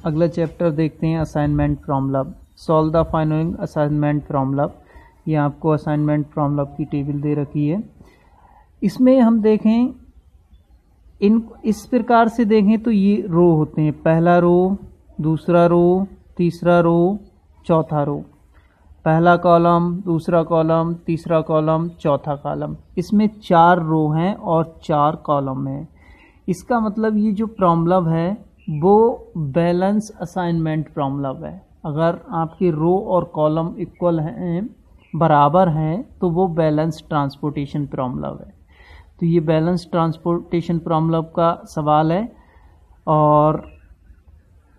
अगला चैप्टर देखते हैं असाइनमेंट फ्रॉम लब। Solve the following assignment from लब। ये आपको असाइनमेंट फ्रॉम लब की टेबल दे रखी है। इसमें हम देखें इस प्रकार से देखें तो ये रो होते हैं, पहला रो, दूसरा रो, तीसरा रो, चौथा रो, पहला कॉलम, दूसरा कॉलम, तीसरा कॉलम, चौथा कॉलम। इसमें 4 रो हैं और 4 कॉलम हैं। इसका मतलब ये जो प्रॉब्लम है वो बैलेंस असाइनमेंट प्रॉब्लम है। अगर आपके रो और कॉलम इक्वल हैं, बराबर हैं, तो वो बैलेंस ट्रांसपोर्टेशन प्रॉब्लम है। तो ये बैलेंस ट्रांसपोर्टेशन प्रॉब्लम का सवाल है। और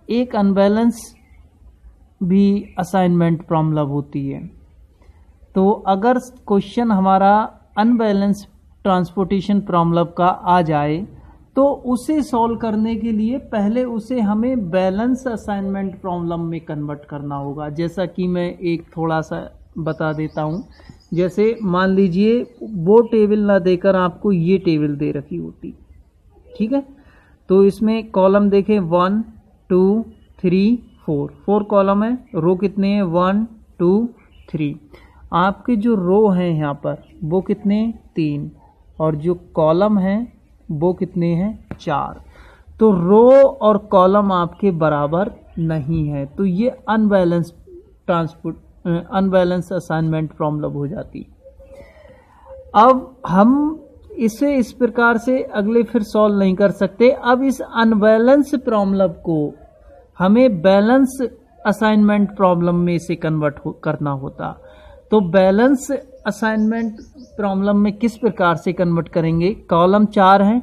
एक अनबैलेंस भी असाइनमेंट प्रॉब्लम होती है। तो अगर क्वेश्चन हमारा अनबैलेंस ट्रांसपोर्टेशन प्रॉब्लम का आ जाए तो उसे सॉल्व करने के लिए पहले उसे हमें बैलेंस असाइनमेंट प्रॉब्लम में कन्वर्ट करना होगा। जैसा कि मैं एक थोड़ा सा बता देता हूँ। जैसे मान लीजिए वो टेबल ना देकर आपको ये टेबल दे रखी होती, ठीक है। तो इसमें कॉलम देखें 1 2 3 4 कॉलम है। रो कितने हैं? 1 2 3। आपके जो रो हैं यहाँ पर वो कितने? 3। और जो कॉलम हैं वो कितने हैं? 4। तो रो और कॉलम आपके बराबर नहीं है, तो ये अनबैलेंस असाइनमेंट प्रॉब्लम हो जाती। अब हम इसे इस प्रकार से अगले फिर सॉल्व नहीं कर सकते। अब इस अनबैलेंस प्रॉब्लम को हमें बैलेंस असाइनमेंट प्रॉब्लम में से कन्वर्ट करना होता। तो बैलेंस असाइनमेंट प्रॉब्लम में किस प्रकार से कन्वर्ट करेंगे? कॉलम 4 है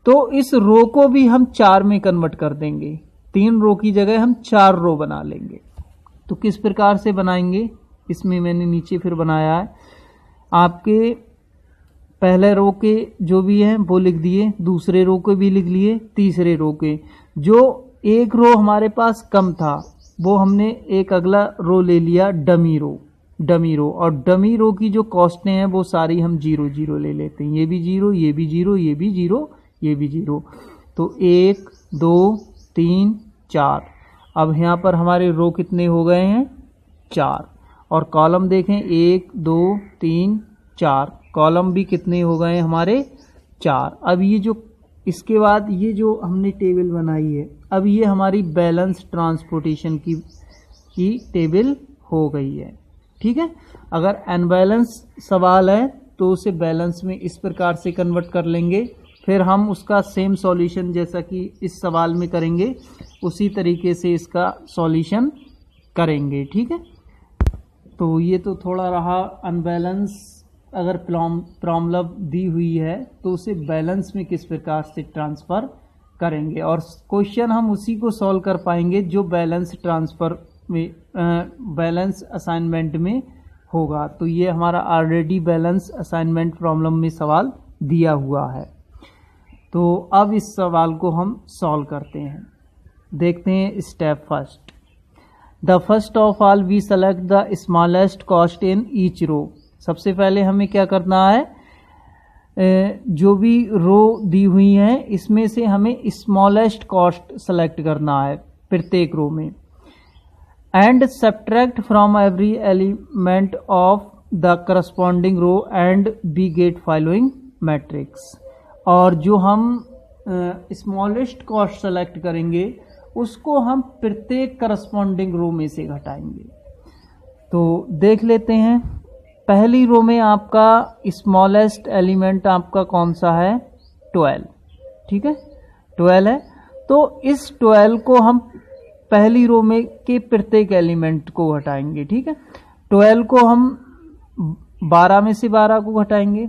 तो इस रो को भी हम 4 में कन्वर्ट कर देंगे। 3 रो की जगह हम 4 रो बना लेंगे। तो किस प्रकार से बनाएंगे? इसमें मैंने नीचे फिर बनाया है। आपके पहले रो के जो भी हैं वो लिख दिए, दूसरे रो के भी लिख लिए, तीसरे रो के। जो एक रो हमारे पास कम था वो हमने एक अगला रो ले लिया डमी रो। और डमी रो की जो कॉस्टें हैं वो सारी हम 0 0 ले लेते हैं। ये भी 0, ये भी 0, ये भी 0, ये भी 0। तो 1 2 3 4। अब यहाँ पर हमारे रो कितने हो गए हैं? 4। और कॉलम देखें 1 2 3 4। कॉलम भी कितने हो गए हमारे? 4। अब ये जो इसके बाद ये जो हमने टेबल बनाई है, अब ये हमारी बैलेंस ट्रांसपोर्टेशन की टेबल हो गई है, ठीक है। अगर अनबैलेंस सवाल है तो उसे बैलेंस में इस प्रकार से कन्वर्ट कर लेंगे। फिर हम उसका सेम सॉल्यूशन जैसा कि इस सवाल में करेंगे उसी तरीके से इसका सॉल्यूशन करेंगे, ठीक है। तो ये तो थोड़ा रहा अनबैलेंस। अगर प्रॉब्लम दी हुई है तो उसे बैलेंस में किस प्रकार से ट्रांसफ़र करेंगे, और क्वेश्चन हम उसी को सॉल्व कर पाएंगे जो बैलेंस असाइनमेंट में होगा। तो ये हमारा ऑलरेडी बैलेंस असाइनमेंट प्रॉब्लम में सवाल दिया हुआ है। तो अब इस सवाल को हम सॉल्व करते हैं। देखते हैं step first. The first of all we select the smallest cost in each row. सबसे पहले हमें क्या करना है? जो भी रो दी हुई हैं इसमें से हमें स्मॉलेस्ट कॉस्ट सेलेक्ट करना है प्रत्येक रो में। And subtract from every element of the corresponding row and we get following matrix. और जो हम स्मॉलेस्ट कॉस्ट सेलेक्ट करेंगे उसको हम प्रत्येक करस्पॉन्डिंग रो में से घटाएंगे। तो देख लेते हैं। पहली रो में आपका स्मॉलेस्ट एलिमेंट आपका कौन सा है? 12, ठीक है, 12 है। तो इस 12 को हम पहली रो में के प्रत्येक एलिमेंट को घटाएंगे, ठीक है। 12 को हम 12 में से 12 को घटाएंगे,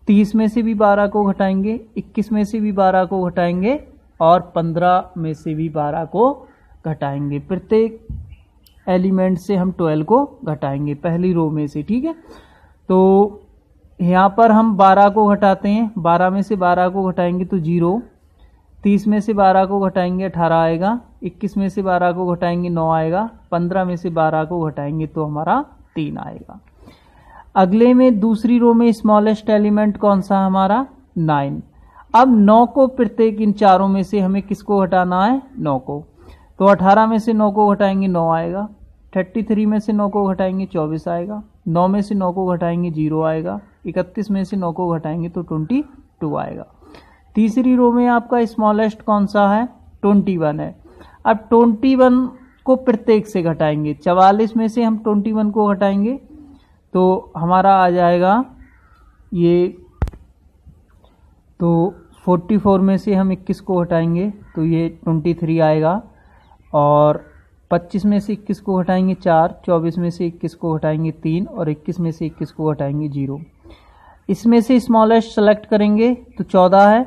30 में से भी 12 को घटाएंगे, 21 में से भी 12 को घटाएंगे और 15 में से भी 12 को घटाएंगे। प्रत्येक एलिमेंट से हम 12 को घटाएंगे पहली रो में से, ठीक है। तो यहाँ पर हम 12 को घटाते हैं। 12 में से 12 को घटाएंगे तो 0, 30 में से 12 को घटाएंगे 18 आएगा, 21 में से 12 को घटाएंगे 9 आएगा, 15 में से 12 को घटाएंगे तो हमारा 3 आएगा। अगले में दूसरी रो में स्मॉलेस्ट एलिमेंट कौन सा हमारा? 9। अब 9 को प्रत्येक इन चारों में से हमें किसको घटाना है? 9 को। तो 18 में से 9 को घटाएंगे 9 आएगा, 33 में से 9 को घटाएंगे 24 आएगा, 9 में से 9 को घटाएंगे 0 आएगा, 31 में से 9 को घटाएंगे तो 22 आएगा। तीसरी रो में आपका स्मॉलेस्ट कौन सा है? 21 है। अब 21 को प्रत्येक से घटाएंगे, 44 में से हम 21 को घटाएंगे तो हमारा आ जाएगा ये, तो 44 में से हम 21 को घटाएंगे तो ये 23 आएगा, और 25 में से 21 को घटाएंगे 4, 24 में से 21 को घटाएंगे 3, और 21 में से 21 को घटाएंगे 0। इसमें से स्मॉलेस्ट सेलेक्ट करेंगे तो 14 है,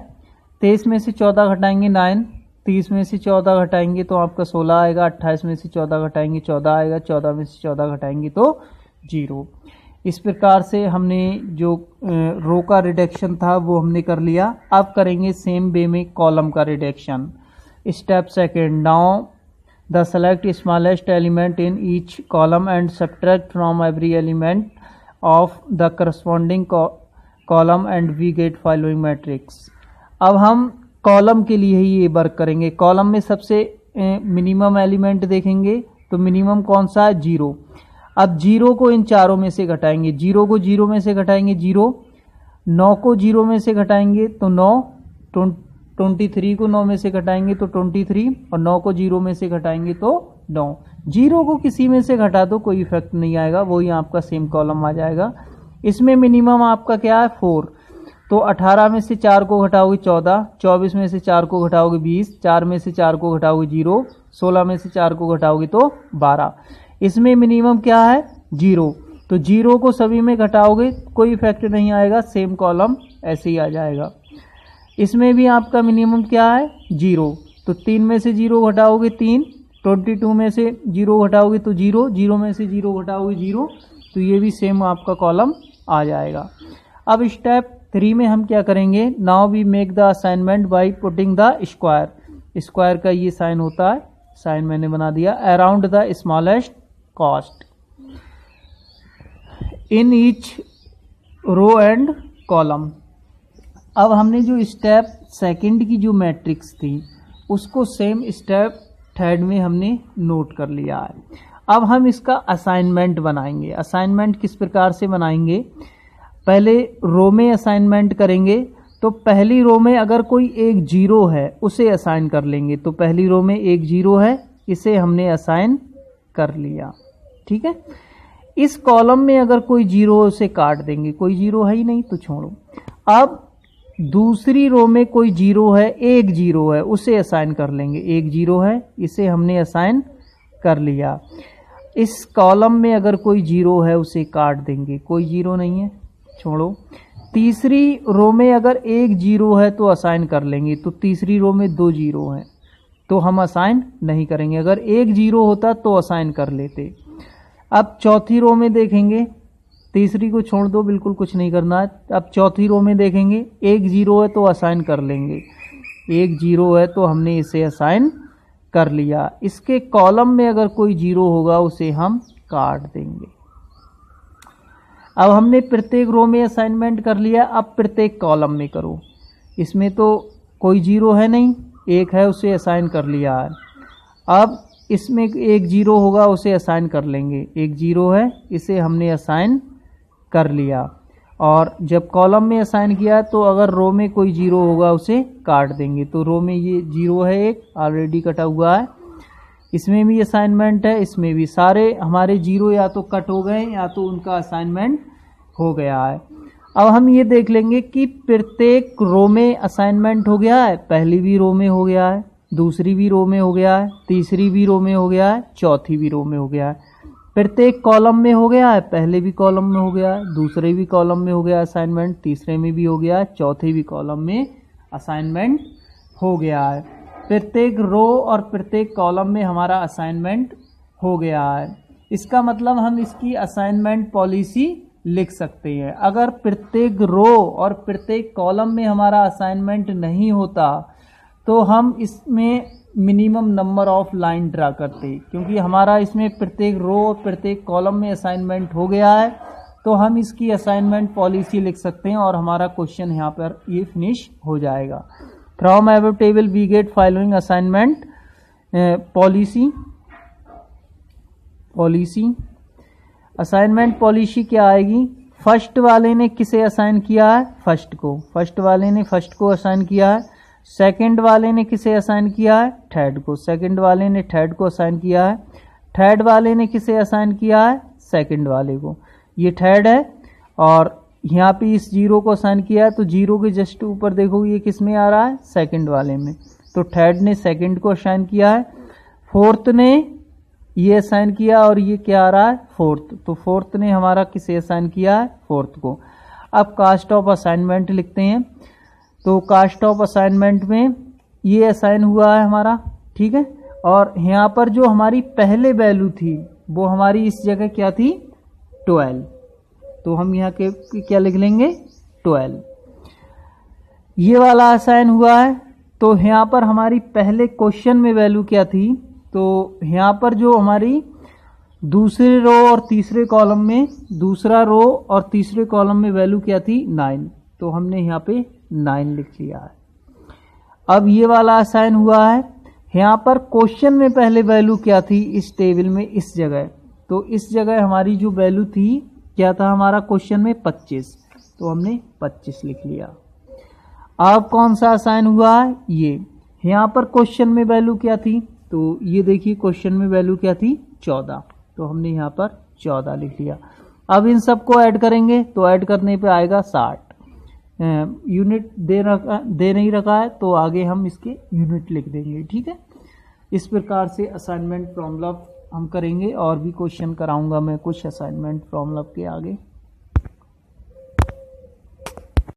23 में से 14 घटाएंगे 9, 30 में से 14 घटाएंगे तो आपका 16 आएगा, 28 में से 14 घटाएंगे 14 आएगा, 14 में से 14 घटाएंगे तो 0। इस प्रकार से हमने जो रो का रिडक्शन था वो हमने कर लिया। अब करेंगे सेम वे में कॉलम का reduction. Step second, now the select smallest element in each column and subtract from every element of the corresponding column and we get following matrix. अब हम कॉलम के लिए ही ये वर्क करेंगे। कॉलम में सबसे मिनिमम एलिमेंट देखेंगे तो मिनिमम कौन सा है? 0। अब 0 को इन चारों में से घटाएंगे, 0 को 0 में से घटाएंगे 0, 9 को 0 में से घटाएंगे तो 9, 23 को 9 में से घटाएंगे तो 23, और 9 को 0 में से घटाएंगे तो 9। 0 को किसी में से घटा दो कोई इफेक्ट नहीं आएगा, वही आपका सेम कॉलम आ जाएगा। इसमें मिनिमम आपका क्या है? 4। तो 18 में से 4 को घटाओगे 14, 24 में से 4 को घटाओगे 20, 4 में से 4 को घटाओगे 0, 16 में से 4 को घटाओगे तो 12। इसमें मिनिमम क्या है? 0। तो 0 को सभी में घटाओगे कोई इफेक्ट नहीं आएगा, सेम कॉलम ऐसे ही आ जाएगा। इसमें भी आपका मिनिमम क्या है? 0। तो 3 में से 0 घटाओगे 3, 22 में से 0 घटाओगे तो 0, 0 में से 0 घटाओगे 0, तो ये भी सेम आपका कॉलम आ जाएगा। अब स्टेप 3 में हम क्या करेंगे? Now we make the assignment by putting the square. Square का ये साइन होता है, साइन मैंने बना दिया। Around the smallest cost in each row and column. अब हमने जो स्टेप सेकंड की जो मैट्रिक्स थी उसको सेम स्टेप थर्ड में हमने नोट कर लिया है। अब हम इसका असाइनमेंट बनाएंगे। असाइनमेंट किस प्रकार से बनाएंगे? पहले रो में असाइनमेंट करेंगे, तो पहली रो में अगर कोई एक 0 है उसे असाइन कर लेंगे। तो पहली रो में एक 0 है, इसे हमने असाइन कर लिया, ठीक है। इस कॉलम में अगर कोई 0 है उसे काट देंगे, कोई 0 है ही नहीं तो छोड़ो। अब दूसरी रो में कोई 0 है, एक 0 है, उसे असाइन कर लेंगे। एक 0 है, इसे हमने असाइन कर लिया। इस कॉलम में अगर कोई 0 है उसे काट देंगे, कोई 0 नहीं है, छोड़ो। तीसरी रो में अगर एक 0 है तो असाइन कर लेंगे। तो तीसरी रो में 2 0 हैं तो हम असाइन नहीं करेंगे। अगर एक 0 होता तो असाइन कर लेते। अब चौथी रो में देखेंगे, तीसरी को छोड़ दो, बिल्कुल कुछ नहीं करना है। अब चौथी रो में देखेंगे, एक 0 है तो असाइन कर लेंगे। एक 0 है तो हमने इसे असाइन कर लिया। इसके कॉलम में अगर कोई 0 होगा उसे हम काट देंगे। अब हमने प्रत्येक रो में असाइनमेंट कर लिया, अब प्रत्येक कॉलम में करो। इसमें तो कोई 0 है नहीं, एक है, उसे असाइन कर लिया है। अब इसमें एक 0 होगा उसे असाइन कर लेंगे। एक 0 है, इसे हमने असाइन कर लिया। और जब कॉलम में असाइन किया तो अगर रो में कोई 0 होगा उसे काट देंगे। तो रो में ये 0 है, एक ऑलरेडी कटा हुआ है। इसमें भी असाइनमेंट है, इसमें भी। सारे हमारे 0 या तो कट हो गए या तो उनका असाइनमेंट हो गया है। अब हम ये देख लेंगे कि प्रत्येक रो में असाइनमेंट हो गया है। पहली भी रो में हो गया है, दूसरी भी रो में हो गया है, तीसरी भी रो में हो गया है, चौथी भी रो में हो गया है। प्रत्येक कॉलम में हो गया है, पहले भी कॉलम में हो गया है, दूसरे भी कॉलम में हो गया असाइनमेंट, तीसरे में भी हो गया है, चौथे भी कॉलम में असाइनमेंट हो गया है। प्रत्येक रो और प्रत्येक कॉलम में हमारा असाइनमेंट हो गया है। इसका मतलब हम इसकी असाइनमेंट पॉलिसी लिख सकते हैं। अगर प्रत्येक रो और प्रत्येक कॉलम में हमारा असाइनमेंट नहीं होता तो हम इसमें minimum number of line draw करते, क्योंकि हमारा इसमें प्रत्येक रो और प्रत्येक कॉलम में असाइनमेंट हो गया है। तो हम इसकी असाइनमेंट पॉलिसी लिख सकते हैं और हमारा क्वेश्चन यहाँ पर ये फिनिश हो जाएगा। From above table we get following assignment policy. Assignment policy क्या आएगी? फर्स्ट वाले ने किसे असाइन किया है? फर्स्ट को। फर्स्ट वाले ने फर्स्ट को असाइन किया है। सेकंड वाले ने किसे असाइन किया है? थर्ड को। सेकंड वाले ने थर्ड को असाइन किया है। थर्ड वाले ने किसे असाइन किया है? सेकंड वाले को। ये थर्ड है और यहाँ पे इस जीरो को असाइन किया है, तो जीरो के जस्ट ऊपर देखो ये किस में आ रहा है? सेकंड वाले में। तो थर्ड ने सेकंड को असाइन किया है, फोर्थ ने ये असाइन किया और ये क्या आ रहा है? फोर्थ। तो फोर्थ ने हमारा किसे असाइन किया है? फोर्थ को। अब कास्ट ऑफ असाइनमेंट लिखते हैं। तो कास्ट ऑफ असाइनमेंट में ये असाइन हुआ है हमारा, ठीक है। और यहाँ पर जो हमारी पहले वैल्यू थी वो हमारी इस जगह क्या थी? 12। तो हम यहाँ के क्या लिख लेंगे? 12। ये वाला असाइन हुआ है। तो यहाँ पर हमारी पहले क्वेश्चन में वैल्यू क्या थी? तो यहाँ पर जो हमारी दूसरे रो और तीसरे कॉलम में, दूसरा रो और तीसरे कॉलम में वैल्यू क्या थी? 9। तो हमने यहाँ पे 9 लिख लिया है। अब ये वाला असाइन हुआ है। यहाँ पर क्वेश्चन में पहले वैल्यू क्या थी इस टेबल में? इस जगह। तो इस जगह हमारी जो वैल्यू थी क्या था हमारा क्वेश्चन में? 25। तो हमने 25 लिख लिया। अब कौन सा असाइन हुआ है? ये। यहाँ पर क्वेश्चन में वैल्यू क्या थी? तो ये देखिए क्वेश्चन में वैल्यू क्या थी? 14। तो हमने यहाँ पर 14 लिख लिया। अब इन सबको ऐड करेंगे तो ऐड करने पे आएगा 60। यूनिट दे नहीं रखा है तो आगे हम इसके यूनिट लिख देंगे, ठीक है। इस प्रकार से असाइनमेंट प्रॉब्लम हम करेंगे और भी क्वेश्चन कराऊंगा मैं कुछ असाइनमेंट प्रॉब्लम के आगे।